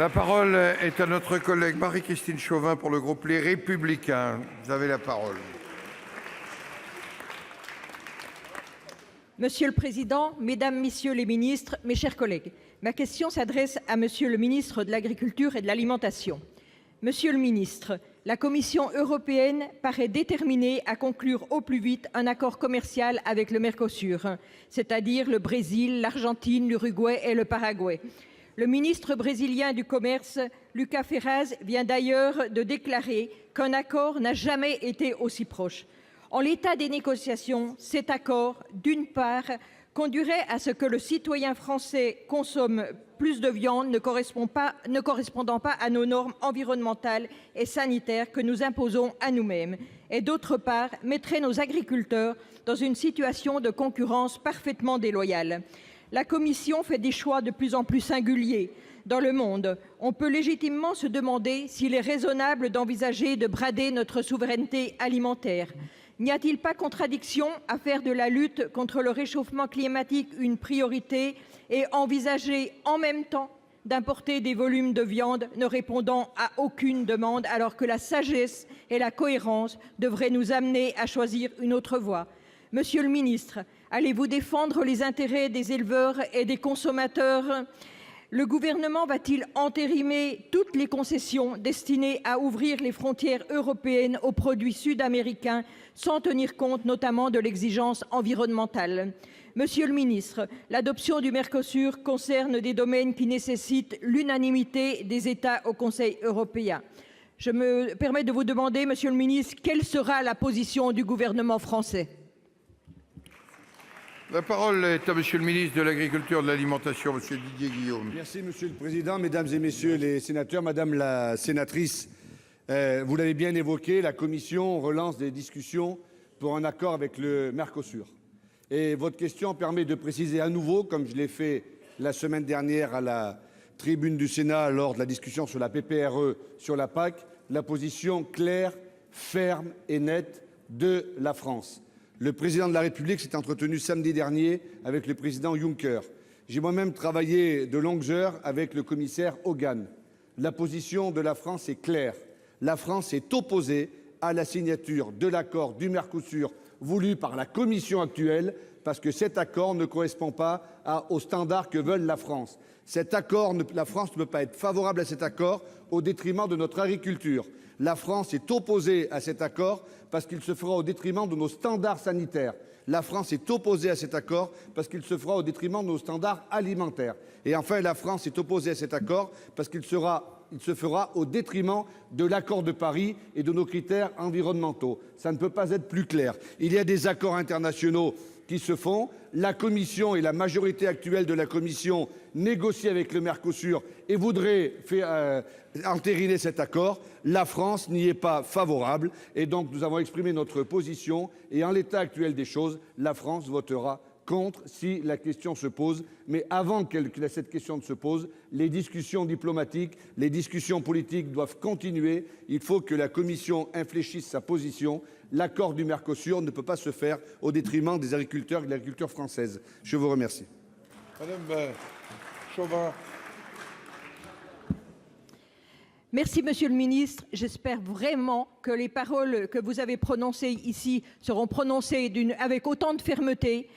La parole est à notre collègue Marie-Christine Chauvin pour le groupe Les Républicains. Vous avez la parole. Monsieur le Président, Mesdames, Messieurs les ministres, mes chers collègues, ma question s'adresse à Monsieur le ministre de l'Agriculture et de l'Alimentation. Monsieur le ministre, la Commission européenne paraît déterminée à conclure au plus vite un accord commercial avec le Mercosur, c'est-à-dire le Brésil, l'Argentine, l'Uruguay et le Paraguay. Le ministre brésilien du Commerce, Lucas Ferraz, vient d'ailleurs de déclarer qu'un accord n'a jamais été aussi proche. En l'état des négociations, cet accord, d'une part, conduirait à ce que le citoyen français consomme plus de viande ne correspondant pas à nos normes environnementales et sanitaires que nous imposons à nous-mêmes, et d'autre part, mettrait nos agriculteurs dans une situation de concurrence parfaitement déloyale. La Commission fait des choix de plus en plus singuliers. Dans le monde, on peut légitimement se demander s'il est raisonnable d'envisager de brader notre souveraineté alimentaire. N'y a-t-il pas contradiction à faire de la lutte contre le réchauffement climatique une priorité et envisager en même temps d'importer des volumes de viande ne répondant à aucune demande, alors que la sagesse et la cohérence devraient nous amener à choisir une autre voie? Monsieur le ministre, allez-vous défendre les intérêts des éleveurs et des consommateurs? Le gouvernement va-t-il entérimer toutes les concessions destinées à ouvrir les frontières européennes aux produits sud-américains sans tenir compte notamment de l'exigence environnementale? Monsieur le ministre, l'adoption du Mercosur concerne des domaines qui nécessitent l'unanimité des États au Conseil européen. Je me permets de vous demander, monsieur le ministre, quelle sera la position du gouvernement français? La parole est à Monsieur le ministre de l'Agriculture et de l'Alimentation, Monsieur Didier Guillaume. Merci Monsieur le Président, Mesdames et Messieurs les sénateurs, Madame la sénatrice, vous l'avez bien évoqué, la Commission relance des discussions pour un accord avec le Mercosur. Et votre question permet de préciser à nouveau, comme je l'ai fait la semaine dernière à la tribune du Sénat lors de la discussion sur la PPRE, sur la PAC, la position claire, ferme et nette de la France. Le président de la République s'est entretenu samedi dernier avec le président Juncker. J'ai moi-même travaillé de longues heures avec le commissaire Hogan. La position de la France est claire. La France est opposée à la signature de l'accord du Mercosur voulu par la Commission actuelle parce que cet accord ne correspond pas aux standards que veut la France. La France ne peut pas être favorable à cet accord au détriment de notre agriculture. La France est opposée à cet accord parce qu'il se fera au détriment de nos standards sanitaires. La France est opposée à cet accord parce qu'il se fera au détriment de nos standards alimentaires. Et enfin, la France est opposée à cet accord parce qu'il se fera au détriment de l'accord de Paris et de nos critères environnementaux. Ça ne peut pas être plus clair. Il y a des accords internationaux qui se font. La Commission et la majorité actuelle de la Commission négocient avec le Mercosur et voudraient entériner cet accord. La France n'y est pas favorable et donc nous avons exprimé notre position et en l'état actuel des choses, la France votera contre si la question se pose. Mais avant que cette question ne se pose, les discussions diplomatiques, les discussions politiques doivent continuer. Il faut que la Commission infléchisse sa position. L'accord du Mercosur ne peut pas se faire au détriment des agriculteurs et de l'agriculture française. Je vous remercie. Madame Chauvin. Merci, Monsieur le ministre. J'espère vraiment que les paroles que vous avez prononcées ici seront prononcées avec autant de fermeté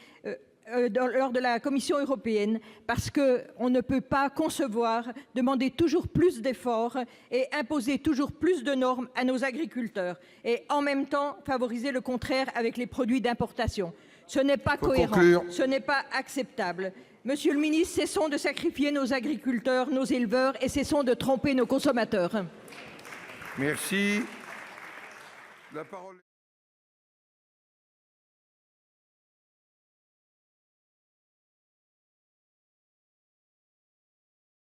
lors de la Commission européenne, parce qu'on ne peut pas concevoir demander toujours plus d'efforts et imposer toujours plus de normes à nos agriculteurs et en même temps favoriser le contraire avec les produits d'importation. Ce n'est pas cohérent, ce n'est pas acceptable. Monsieur le ministre, cessons de sacrifier nos agriculteurs, nos éleveurs et cessons de tromper nos consommateurs. Merci. La parole